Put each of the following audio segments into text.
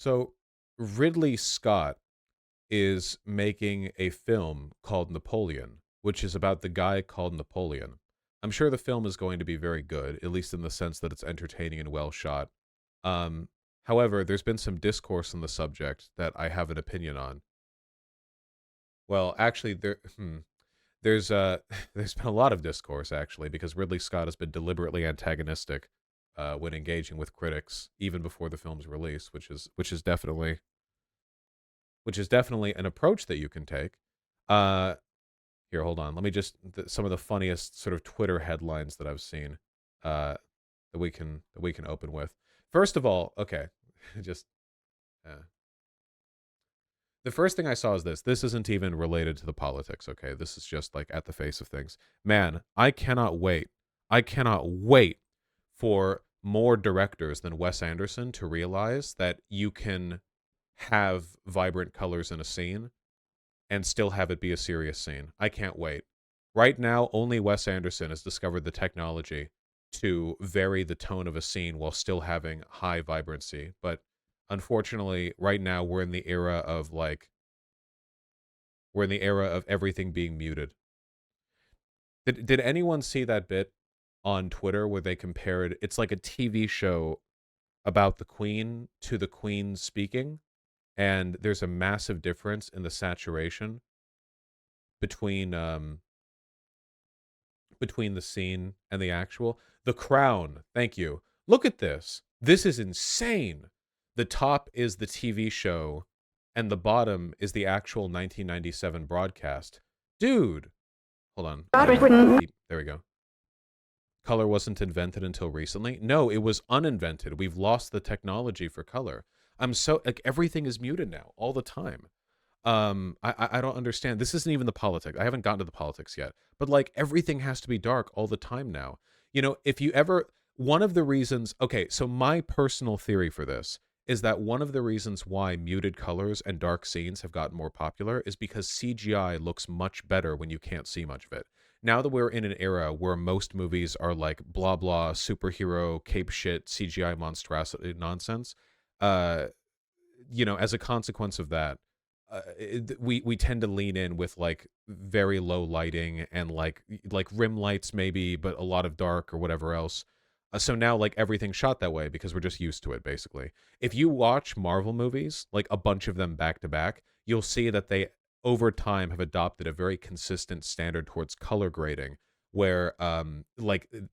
So Ridley Scott is making a film called Napoleon, which is about the guy called Napoleon. I'm sure the film is going to be very good, at least in the sense that it's entertaining and well shot. Um, However, there's been some discourse on the subject that I have an opinion on. Well, actually, there's there's been a lot of discourse actually because Ridley Scott has been deliberately antagonistic when engaging with critics even before the film's release, which is definitely an approach that you can take. Uh, Here, hold on. Let me just some of the funniest sort of Twitter headlines that I've seen uh, that we can open with. First of all, okay, just uh, the first thing I saw is this. This isn't even related to the politics. Okay, this is just like at the face of things. Man, I cannot wait. I cannot wait for more directors than Wes Anderson to realize that you can have vibrant colors in a scene and still have it be a serious scene. I can't wait. Right now, only Wes Anderson has discovered the technology to vary the tone of a scene while still having high vibrancy. But unfortunately, right now we're in the era of everything being muted. Did anyone see that bit on Twitter where they compared it's like a TV show about the Queen to the Queen speaking, and there's a massive difference in the saturation between between the scene and the actual. The Crown. Thank you. Look at this. This is insane. The top is the TV show, and the bottom is the actual 1997 broadcast. Dude, hold on. There we go. Color wasn't invented until recently. No, it was uninvented. We've lost the technology for color. I'm so like everything is muted now all the time. I don't understand. This isn't even the politics. I haven't gotten to the politics yet. But like everything has to be dark all the time now. If you ever one of the reasons, okay, so my personal theory for this is that one of the reasons why muted colors and dark scenes have gotten more popular is because CGI looks much better when you can't see much of it. Now that we're in an era where most movies are like blah blah superhero cape shit CGI monstrosity nonsense, uh as a consequence of that, we tend to lean in with like very low lighting and like rim lights maybe, but a lot of dark or whatever else. So now like everything's shot that way because we're just used to it basically. If you watch Marvel movies, like a bunch of them back to back, you'll see that they over time have adopted a very consistent standard towards color grading where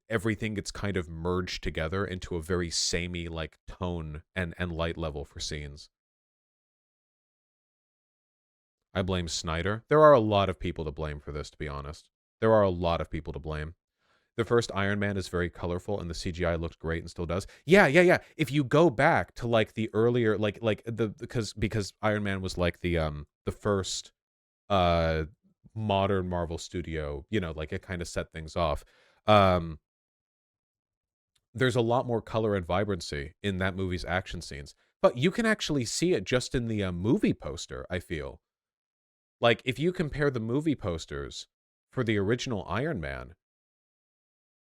everything gets kind of merged together into a very samey like tone and light level for scenes. I blame Snyder. There are a lot of people to blame for this, to be honest. There are a lot of people to blame. The first Iron Man is very colorful and the CGI looked great and still does. Yeah, yeah, yeah. If you go back to like the earlier like the because Iron Man was like the first uh modern Marvel studio, like it kind of set things off. Um there's a lot more color and vibrancy in that movie's action scenes. But you can actually see it just in the movie poster, I feel. Like, if you compare the movie posters for the original Iron Man,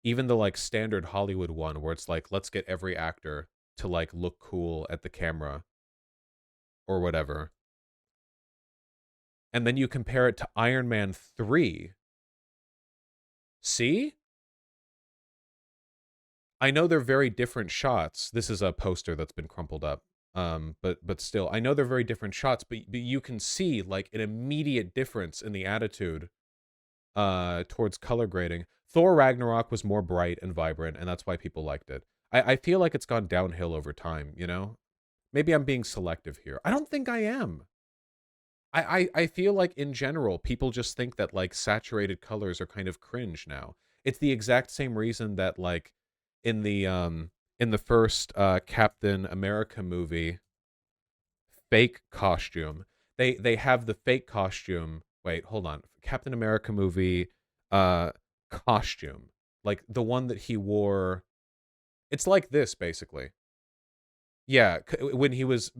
even the like standard Hollywood one where it's like, let's get every actor to like look cool at the camera or whatever. And then you compare it to Iron Man 3. See? I know they're very different shots. This is a poster that's been crumpled up. But still, I know they're very different shots, but you can see like an immediate difference in the attitude towards color grading. Thor Ragnarok was more bright and vibrant, and that's why people liked it. I feel like it's gone downhill over time, you know? Maybe I'm being selective here. I don't think I am. I feel like in general, people just think that like saturated colors are kind of cringe now. It's the exact same reason that like in the first Captain America movie, fake costume. They have the fake costume. Wait, hold on. Captain America movie uh costume. Like the one that he wore. It's like this basically. Yeah, when he was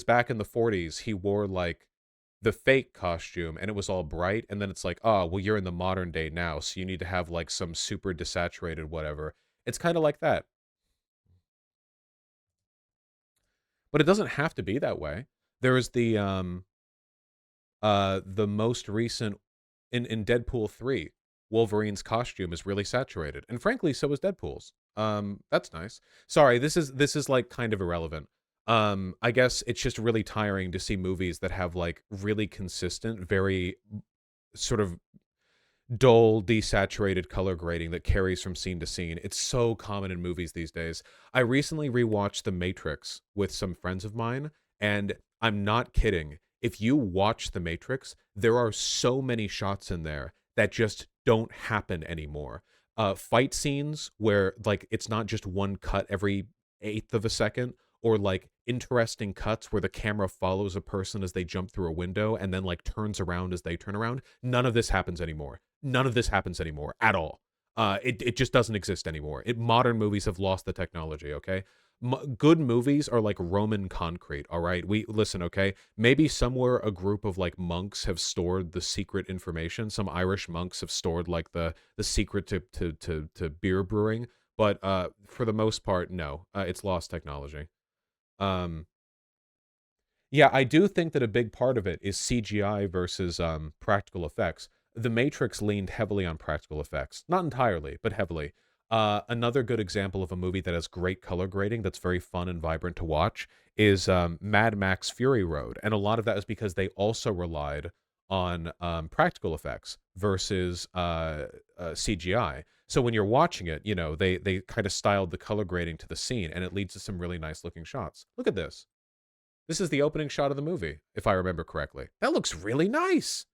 back in the 40s, he wore like the fake costume and it was all bright and then it's like, "Oh, well you're in the modern day now, so you need to have like some super desaturated whatever." It's kind of like that. But it doesn't have to be that way. There is the most recent in Deadpool 3, Wolverine's costume is really saturated, and frankly, so is Deadpool's. That's nice. Sorry, this is like kind of irrelevant. I guess it's just really tiring to see movies that have like really consistent, very sort of dull, desaturated color grading that carries from scene to scene. It's so common in movies these days. I recently rewatched The Matrix with some friends of mine, and I'm not kidding. If you watch The Matrix, there are so many shots in there that just don't happen anymore. Fight scenes where like it's not just one cut every eighth of a second, or like interesting cuts where the camera follows a person as they jump through a window and then like turns around as they turn around. None of this happens anymore. None of this happens anymore at all. It just doesn't exist anymore. Modern movies have lost the technology. Okay, good movies are like Roman concrete. All right, we listen. Okay, maybe somewhere a group of like monks have stored the secret information. Some Irish monks have stored like the secret to beer brewing. But for the most part, no, it's lost technology. Um, yeah, I do think that a big part of it is CGI versus practical effects. The Matrix leaned heavily on practical effects, not entirely, but heavily. Another good example of a movie that has great color grading that's very fun and vibrant to watch is Mad Max Fury Road, and a lot of that is because they also relied on practical effects versus CGI. So when you're watching it, you know they kind of styled the color grading to the scene, and it leads to some really nice looking shots. Look at this. This is the opening shot of the movie, if I remember correctly. That looks really nice.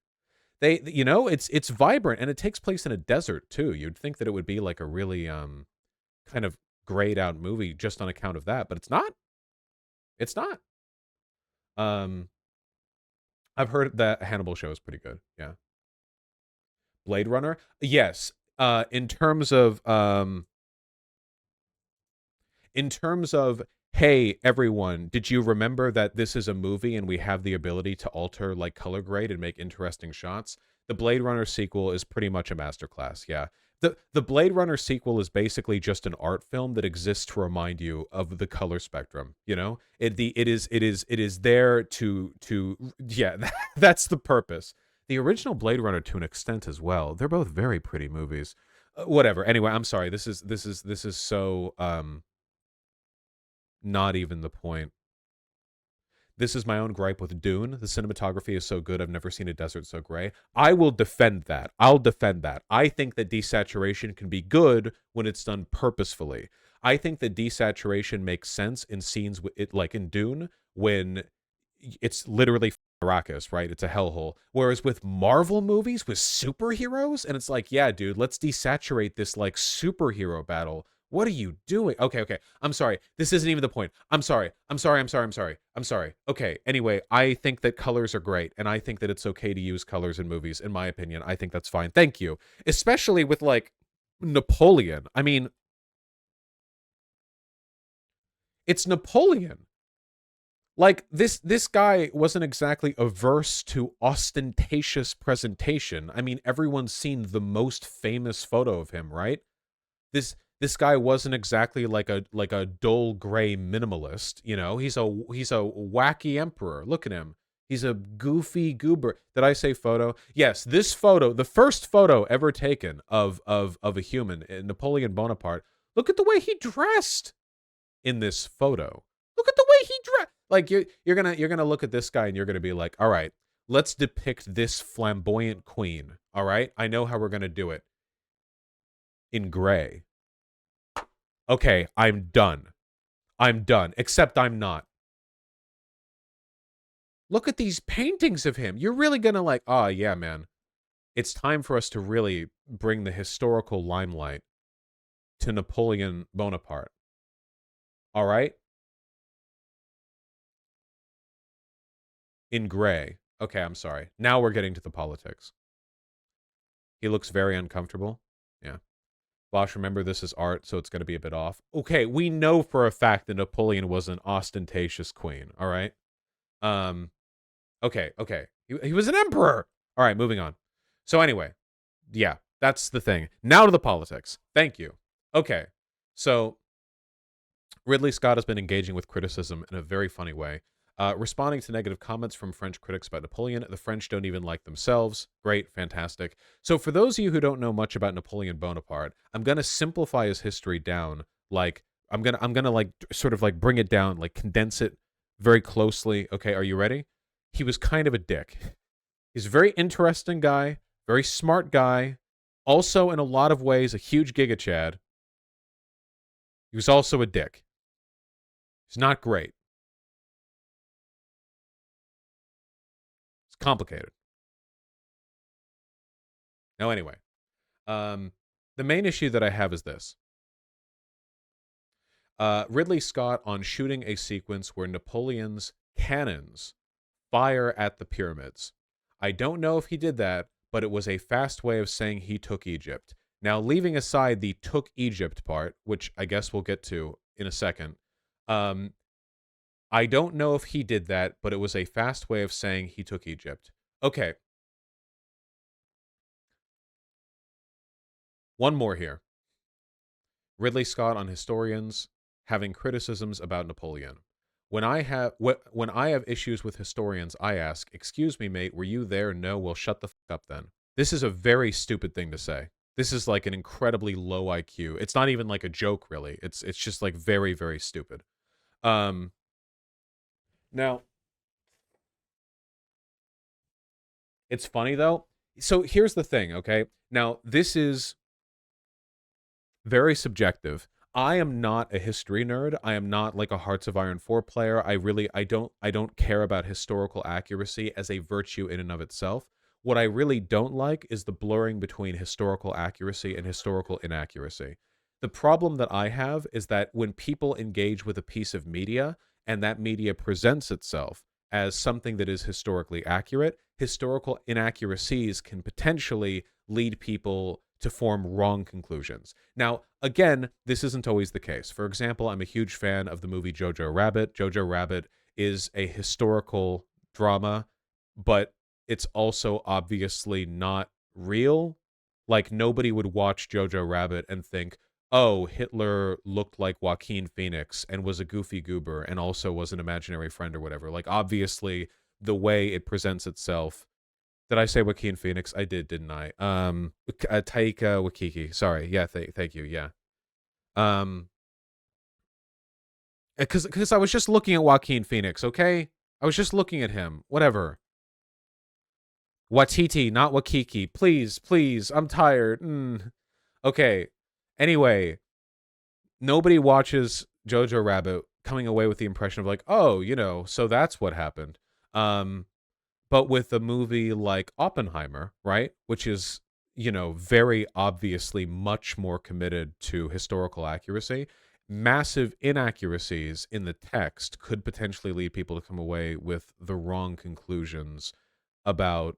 It's vibrant, and it takes place in a desert too. You'd think that it would be like a really kind of grayed out movie just on account of that, but it's not. It's not. Um, I've heard that Hannibal show is pretty good. Yeah. Blade Runner? Yes. In terms of hey everyone, did you remember that this is a movie and we have the ability to alter like color grade and make interesting shots? The Blade Runner sequel is pretty much a masterclass. Yeah. The Blade Runner sequel is basically just an art film that exists to remind you of the color spectrum. You know, it is there to yeah. That's the purpose. The original Blade Runner, to an extent as well. They're both very pretty movies. Whatever. Anyway, I'm sorry. This is so not even the point. This is my own gripe with Dune. The cinematography is so good. I've never seen a desert so gray. I will defend that. I'll defend that. I think that desaturation can be good when it's done purposefully. I think that desaturation makes sense in scenes with it, like in Dune, when it's literally Arrakis, right? It's a hellhole. Whereas with Marvel movies with superheroes, and it's like, yeah, dude, let's desaturate this like superhero battle. What are you doing? Okay, okay. I'm sorry. This isn't even the point. I'm sorry. I'm sorry. I'm sorry. I'm sorry. I'm sorry. Okay. Anyway, I think that colors are great, and I think that it's okay to use colors in movies. In my opinion, I think that's fine. Thank you. Especially with like Napoleon. I mean, it's Napoleon. Like this guy wasn't exactly averse to ostentatious presentation. I mean, everyone's seen the most famous photo of him, right? This guy wasn't exactly like a dull gray minimalist, you know. He's a wacky emperor. Look at him. He's a goofy goober. Did I say photo? Yes, this photo, the first photo ever taken of a human, Napoleon Bonaparte. Look at the way he dressed in this photo. Look at the way he dressed. Like you're gonna look at this guy and you're gonna be like, all right, let's depict this flamboyant queen. All right, I know how we're gonna do it in gray. Okay, I'm done. I'm done. Except I'm not. Look at these paintings of him. You're really gonna like, oh yeah, man. It's time for us to really bring the historical limelight to Napoleon Bonaparte. All right? In gray. Okay, I'm sorry. Now we're getting to the politics. He looks very uncomfortable. Yeah. Bosch, remember this is art, so it's going to be a bit off. Okay, we know for a fact that Napoleon was an ostentatious queen, all right? Um, okay, okay. He was an emperor. All right, moving on. So anyway, yeah, that's the thing. Now to the politics. Thank you. Okay, so Ridley Scott has been engaging with criticism in a very funny way. Responding to negative comments from French critics about Napoleon, the French don't even like themselves. Great, fantastic. So, for those of you who don't know much about Napoleon Bonaparte, I'm gonna simplify his history down. Like, I'm gonna like sort of like bring it down, like condense it very closely. Okay, are you ready? He was kind of a dick. He's a very interesting guy, very smart guy. Also, in a lot of ways, a huge giga chad. He was also a dick. He's not great. It's complicated. Now, anyway, um, the main issue that I have is this. Ridley Scott on shooting a sequence where Napoleon's cannons fire at the pyramids. I don't know if he did that, but it was a fast way of saying he took Egypt. Now, leaving aside the took Egypt part, which I guess we'll get to in a second, um, I don't know if he did that, but it was a fast way of saying he took Egypt. Okay, one more here. Ridley Scott on historians having criticisms about Napoleon. When I have issues with historians, I ask, "Excuse me, mate, were you there?" No, well, shut the fuck up then. This is a very stupid thing to say. This is like an incredibly low IQ. It's not even like a joke, really. It's just like very very stupid. Um, now it's funny though. So here's the thing, okay? Now this is very subjective. I am not a history nerd. I am not like a Hearts of Iron 4 player. I don't care about historical accuracy as a virtue in and of itself. What I really don't like is the blurring between historical accuracy and historical inaccuracy. The problem that I have is that when people engage with a piece of media and that media presents itself as something that is historically accurate, historical inaccuracies can potentially lead people to form wrong conclusions. Now, again, this isn't always the case. For example, I'm a huge fan of the movie Jojo Rabbit. Jojo Rabbit is a historical drama, but it's also obviously not real. Like, nobody would watch Jojo Rabbit and think, oh, Hitler looked like Joaquin Phoenix and was a goofy goober and also was an imaginary friend or whatever. Like, obviously, the way it presents itself. Did I say Joaquin Phoenix? I did, didn't I? Taika Waititi. Sorry. Yeah, thank you. Yeah. Um, because I was just looking at Joaquin Phoenix. Okay, I was just looking at him. Whatever. Watiti, not Wakiki. Please, please. I'm tired. Okay. Anyway, nobody watches Jojo Rabbit coming away with the impression of like, oh, so that's what happened. But with a movie like Oppenheimer, right, which is, very obviously much more committed to historical accuracy, massive inaccuracies in the text could potentially lead people to come away with the wrong conclusions about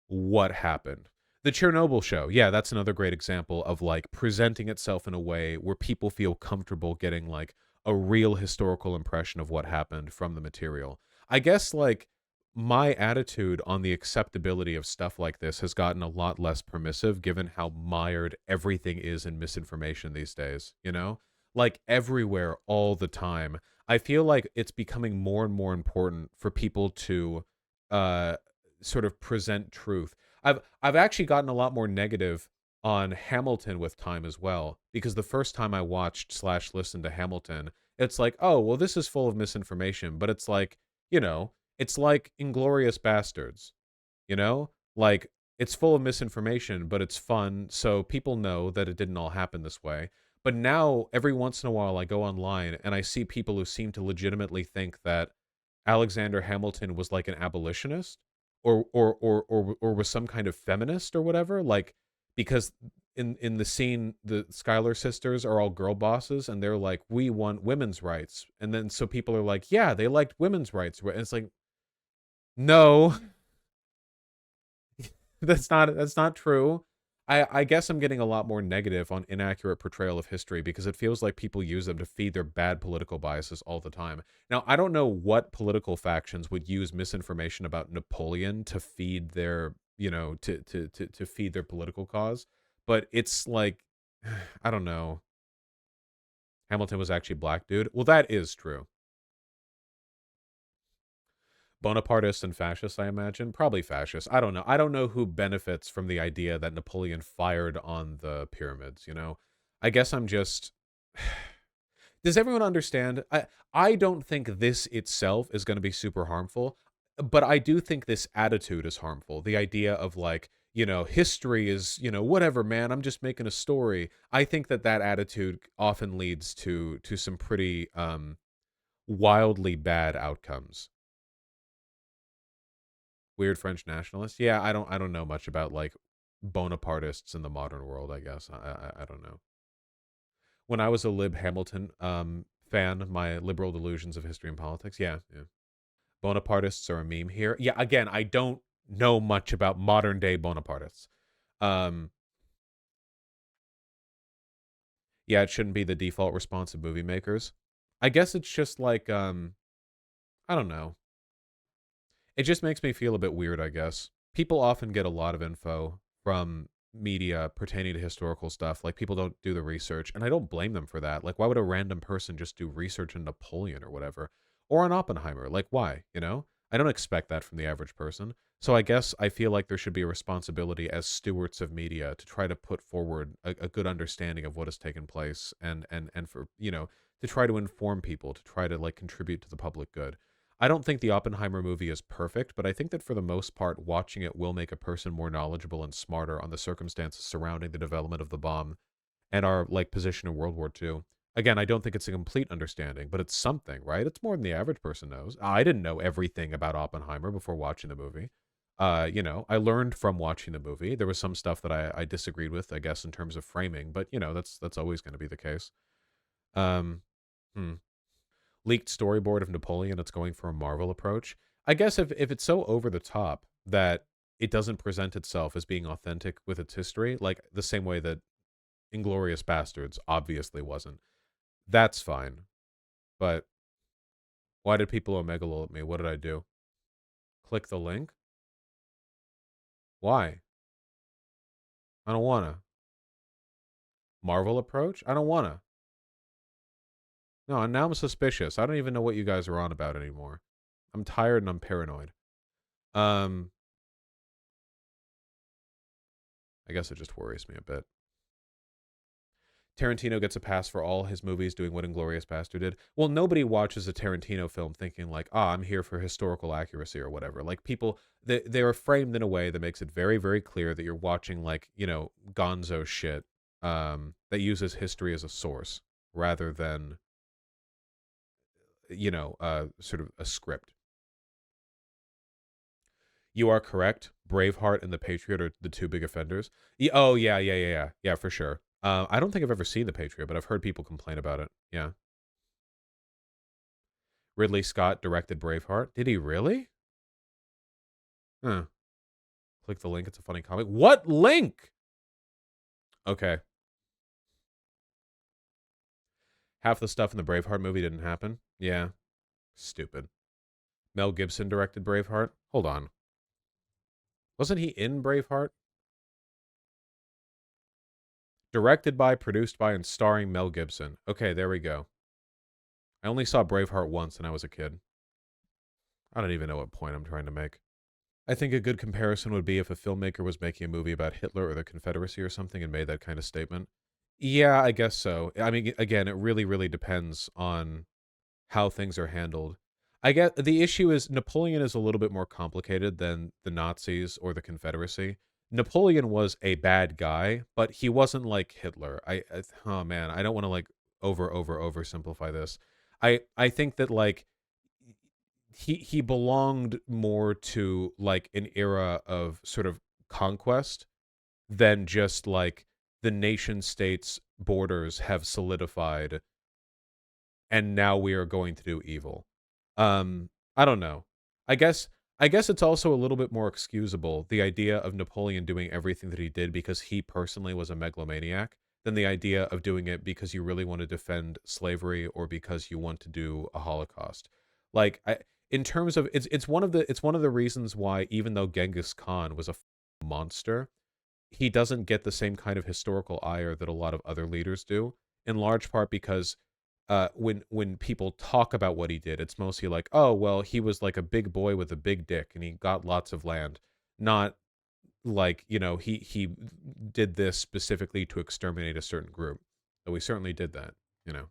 what happened. The Chernobyl show, yeah, that's another great example of like presenting itself in a way where people feel comfortable getting like a real historical impression of what happened from the material. I guess like my attitude on the acceptability of stuff like this has gotten a lot less permissive given how mired everything is in misinformation these days, you know? Like everywhere all the time. I feel like it's becoming more and more important for people to uh sort of present truth. I've actually gotten a lot more negative on Hamilton with time as well, because the first time I watched slash listened to Hamilton, it's like, oh well, this is full of misinformation, but it's like, it's like Inglorious Bastards, like it's full of misinformation, but it's fun, so people know that it didn't all happen this way. But now every once in a while I go online and I see people who seem to legitimately think that Alexander Hamilton was like an abolitionist or was some kind of feminist or whatever, like because in the scene the Schuyler sisters are all girl bosses and they're like, we want women's rights, and then so people are like, yeah, they liked women's rights, and it's like, no, that's not true. I guess I'm getting a lot more negative on inaccurate portrayal of history because it feels like people use them to feed their bad political biases all the time. Now, I don't know what political factions would use misinformation about Napoleon to feed their, to feed their political cause, but it's like, I don't know. Hamilton was actually black, dude. Well, that is true. Bonapartists and fascists, I imagine. Probably fascists. I don't know. I don't know who benefits from the idea that Napoleon fired on the pyramids, you know? I guess I'm just does everyone understand? I don't think this itself is going to be super harmful, but I do think this attitude is harmful. The idea of like, history is, whatever, man, I'm just making a story. I think that that attitude often leads to some pretty wildly bad outcomes. Weird French nationalists. Yeah, I don't know much about like Bonapartists in the modern world, I guess. I don't know. When I was a Lib Hamilton fan, my liberal delusions of history and politics. Yeah, yeah. Bonapartists are a meme here. Yeah, again, I don't know much about modern day Bonapartists. Um, yeah, it shouldn't be the default response of movie makers. I guess it's just like I don't know. It just makes me feel a bit weird, I guess. People often get a lot of info from media pertaining to historical stuff. Like, people don't do the research, and I don't blame them for that. Like, why would a random person just do research on Napoleon or whatever? Or on Oppenheimer? Like, why? I don't expect that from the average person. So I guess I feel like there should be a responsibility as stewards of media to try to put forward a good understanding of what has taken place and for, to try to inform people, to try to like contribute to the public good. I don't think the Oppenheimer movie is perfect, but I think that for the most part, watching it will make a person more knowledgeable and smarter on the circumstances surrounding the development of the bomb and our like position in World War II. Again, I don't think it's a complete understanding, but it's something, right? It's more than the average person knows. I didn't know everything about Oppenheimer before watching the movie. I learned from watching the movie. There was some stuff that I disagreed with, I guess, in terms of framing, but that's always going to be the case. Um, hmm. Leaked storyboard of Napoleon. It's going for a Marvel approach. I guess if it's so over the top that it doesn't present itself as being authentic with its history, like the same way that Inglorious Bastards obviously wasn't, that's fine. But why did people omegalo at me? What did I do? Click the link? Why? I don't wanna. Marvel approach? I don't wanna. No, and now I'm suspicious. I don't even know what you guys are on about anymore. I'm tired and I'm paranoid. Um, I guess it just worries me a bit. Tarantino gets a pass for all his movies doing what Inglorious Bastard did. Well, nobody watches a Tarantino film thinking like, I'm here for historical accuracy or whatever. Like, people, they are framed in a way that makes it very, very clear that you're watching like, gonzo shit that uses history as a source rather than, sort of a script. You are correct. Braveheart and The Patriot are the two big offenders. Oh, yeah, yeah, yeah, yeah. Yeah, for sure. I don't think I've ever seen The Patriot, but I've heard people complain about it. Yeah. Ridley Scott directed Braveheart. Did he really? Huh. Click the link. It's a funny comic. What link? Okay. Half the stuff in the Braveheart movie didn't happen. Yeah. Stupid. Mel Gibson directed Braveheart. Hold on. Wasn't he in Braveheart? Directed by, produced by, and starring Mel Gibson. Okay, there we go. I only saw Braveheart once and I was a kid. I don't even know what point I'm trying to make. I think a good comparison would be if a filmmaker was making a movie about Hitler or the Confederacy or something and made that kind of statement. Yeah, I guess so. I mean, again, it really, really depends on how things are handled. I get the issue is Napoleon is a little bit more complicated than the Nazis or the Confederacy. Napoleon was a bad guy, but he wasn't like Hitler. Oh man, I don't want to like oversimplify this. I think that like he belonged more to like an era of sort of conquest than just like the nation states borders have solidified and now we are going to do evil. I don't know. I guess I guess it's also a little bit more excusable the idea of Napoleon doing everything that he did because he personally was a megalomaniac than the idea of doing it because you really want to defend slavery or because you want to do a Holocaust. Like in terms of it's one of the reasons why even though Genghis Khan was a monster, he doesn't get the same kind of historical ire that a lot of other leaders do, in large part because when people talk about what he did, it's mostly like, oh well, he was like a big boy with a big dick and he got lots of land, not like, he did this specifically to exterminate a certain group. So we certainly did that, you know.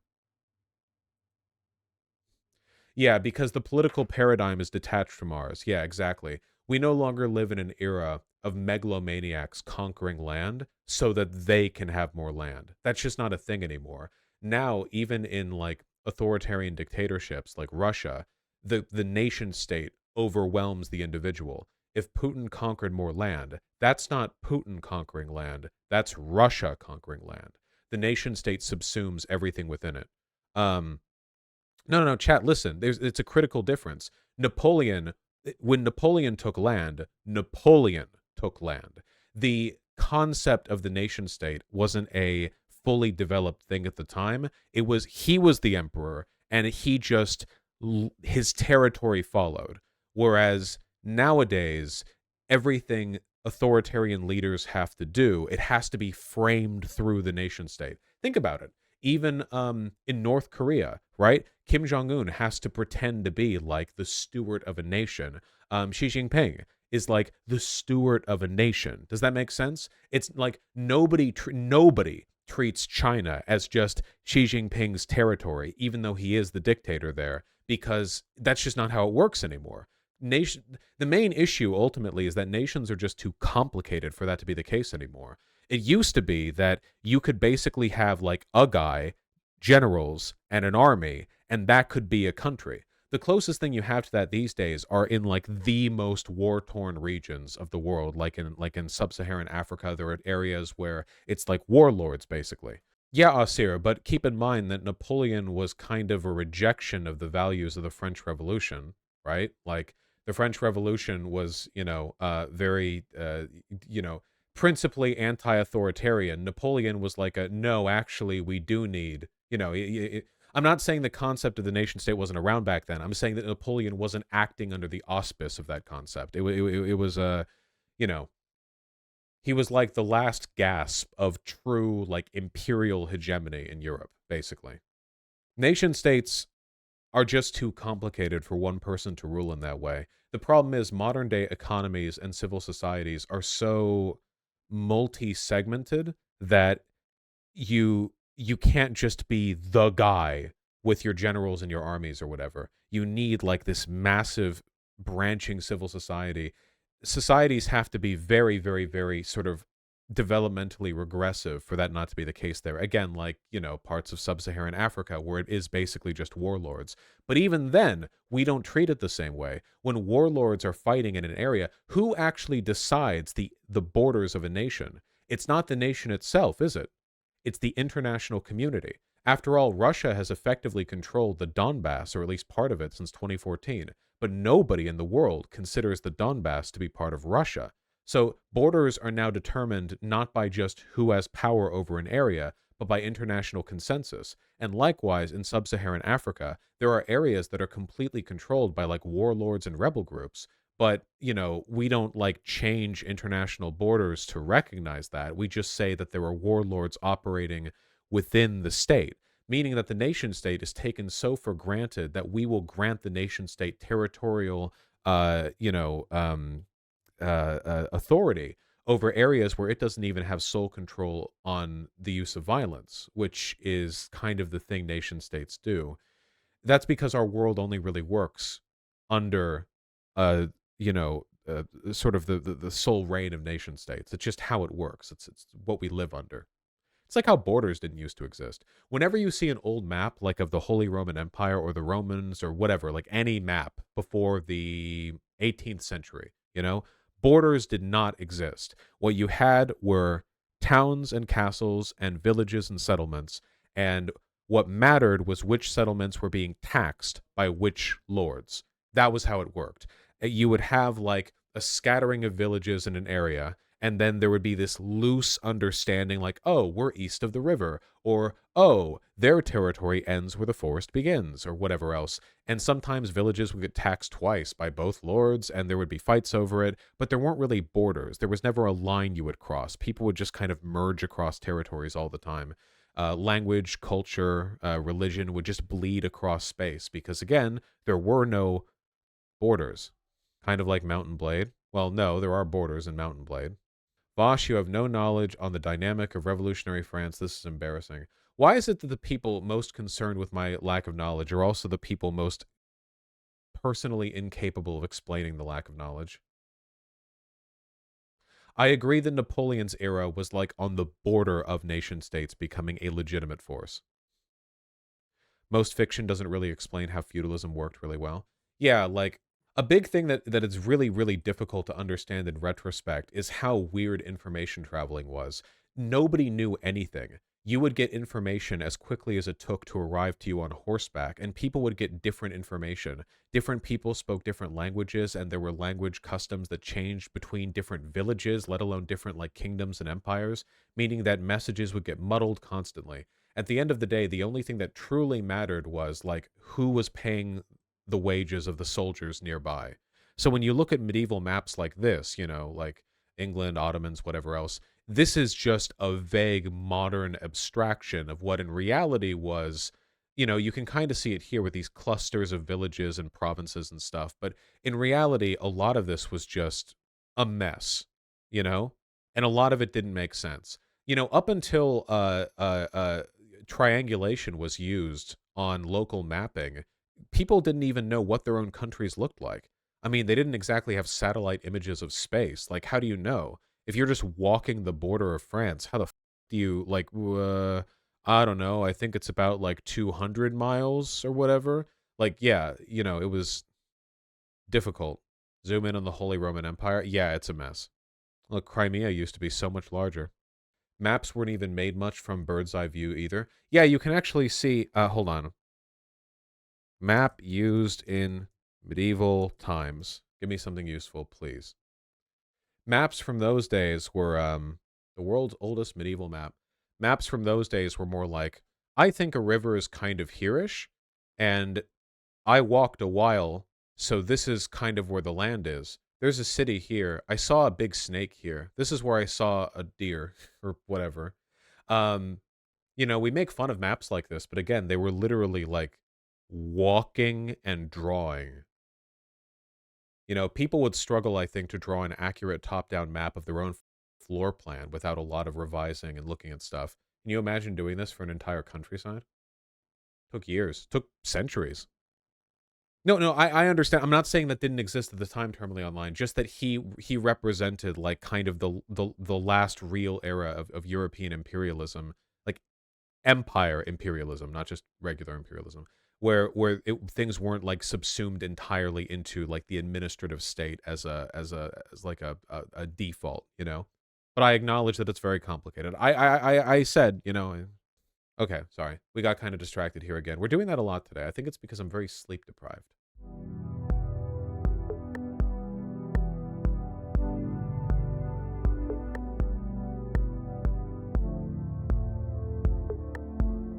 Yeah, because the political paradigm is detached from ours. Yeah, exactly. We no longer live in an era of megalomaniacs conquering land so that they can have more land. That's just not a thing anymore. Now, even in like authoritarian dictatorships like Russia, the nation state overwhelms the individual. If Putin conquered more land, that's not Putin conquering land, that's Russia conquering land. The nation state subsumes everything within it. Um, no, no, no, chat, listen. It's a critical difference. Napoleon, when Napoleon took land, Napoleon took land. The concept of the nation state wasn't a fully developed thing at the time. He was the emperor, and he just his territory followed. Whereas nowadays, everything authoritarian leaders have to do, it has to be framed through the nation state. Think about it. Even in North Korea, right? Kim Jong Un has to pretend to be like the steward of a nation. Xi Jinping is like the steward of a nation. Does that make sense? It's like nobody treats China as just Xi Jinping's territory, even though he is the dictator there, because that's just not how it works anymore. The main issue ultimately is that nations are just too complicated for that to be the case anymore. It used to be that you could basically have like a guy, generals, and an army, and that could be a country. The closest thing you have to that these days are in like the most war-torn regions of the world, like in sub-Saharan Africa. There are areas where it's like warlords, basically. Yeah, Asir, but keep in mind that Napoleon was kind of a rejection of the values of the French Revolution, right? Like the French Revolution was, very, principally anti-authoritarian. Napoleon was like a no, actually, we do need, I'm not saying the concept of the nation state wasn't around back then. I'm saying that Napoleon wasn't acting under the auspice of that concept. It was you know, he was like the last gasp of true like imperial hegemony in Europe, basically. Nation states are just too complicated for one person to rule in that way. The problem is modern day economies and civil societies are so multi-segmented that you can't just be the guy with your generals and your armies or whatever. You need like this massive branching civil society. Societies have to be very, very, very sort of developmentally regressive for that not to be the case there. Again, like, parts of sub-Saharan Africa where it is basically just warlords. But even then, we don't treat it the same way. When warlords are fighting in an area, who actually decides the borders of a nation? It's not the nation itself, is it? It's the international community. After all, Russia has effectively controlled the Donbass, or at least part of it, since 2014. But nobody in the world considers the Donbass to be part of Russia. So borders are now determined not by just who has power over an area, but by international consensus. And likewise, in sub-Saharan Africa, there are areas that are completely controlled by like warlords and rebel groups. But, we don't like change international borders to recognize that. We just say that there are warlords operating within the state, meaning that the nation state is taken so for granted that we will grant the nation state territorial, authority over areas where it doesn't even have sole control on the use of violence, which is kind of the thing nation states do. That's because our world only really works under, uh, sort of the sole reign of nation states. It's just how it works. It's what we live under. It's like how borders didn't used to exist. Whenever you see an old map, like of the Holy Roman Empire or the Romans or whatever, like any map before the 18th century, borders did not exist. What you had were towns and castles and villages and settlements, and what mattered was which settlements were being taxed by which lords. That was how it worked. You would have like a scattering of villages in an area, and then there would be this loose understanding like, oh, we're east of the river, or oh, their territory ends where the forest begins, or whatever else. And sometimes villages would get taxed twice by both lords, and there would be fights over it, but there weren't really borders. There was never a line you would cross. People would just kind of merge across territories all the time. Language, culture, religion would just bleed across space because, again, there were no borders. Kind of like Mountain Blade. Well, no, there are borders in Mountain Blade. Vosh, you have no knowledge on the dynamic of revolutionary France. This is embarrassing. Why is it that the people most concerned with my lack of knowledge are also the people most personally incapable of explaining the lack of knowledge? I agree that Napoleon's era was like on the border of nation states becoming a legitimate force. Most fiction doesn't really explain how feudalism worked really well. Yeah, like a big thing that is really, really difficult to understand in retrospect is how weird information traveling was. Nobody knew anything. You would get information as quickly as it took to arrive to you on horseback, and people would get different information. Different people spoke different languages, and there were language customs that changed between different villages, let alone different like kingdoms and empires, meaning that messages would get muddled constantly. At the end of the day, the only thing that truly mattered was like who was paying the wages of the soldiers nearby. So when you look at medieval maps like this, like England, Ottomans, whatever else, this is just a vague modern abstraction of what in reality was, you can kind of see it here with these clusters of villages and provinces and stuff, but in reality, a lot of this was just a mess, you know? And a lot of it didn't make sense. Up until triangulation was used on local mapping, people didn't even know what their own countries looked like. I mean, they didn't exactly have satellite images of space. Like, how do you know? If you're just walking the border of France, how the do you, like, I don't know, I think it's about like 200 miles or whatever. Like, yeah, it was difficult. Zoom in on the Holy Roman Empire. Yeah, it's a mess. Look, Crimea used to be so much larger. Maps weren't even made much from bird's eye view either. Yeah, you can actually see, hold on. Map used in medieval times. Give me something useful, please. Maps from those days were the world's oldest medieval map. Maps from those days were more like, I think a river is kind of here-ish, and I walked a while, so this is kind of where the land is. There's a city here. I saw a big snake here. This is where I saw a deer, or whatever. Um, we make fun of maps like this, but again, they were literally like walking and drawing. People would struggle, I think, to draw an accurate top-down map of their own floor plan without a lot of revising and looking at stuff. Can you imagine doing this for an entire countryside? Took years, took centuries. No, I understand. I'm not saying that didn't exist at the time, Terminally Online. Just that he represented like kind of the last real era of European imperialism, like empire imperialism, not just regular imperialism, where things weren't like subsumed entirely into like the administrative state as like a default, But I acknowledge that it's very complicated. I said, okay, sorry, we got kind of distracted here again. We're doing that a lot today. I think it's because I'm very sleep deprived.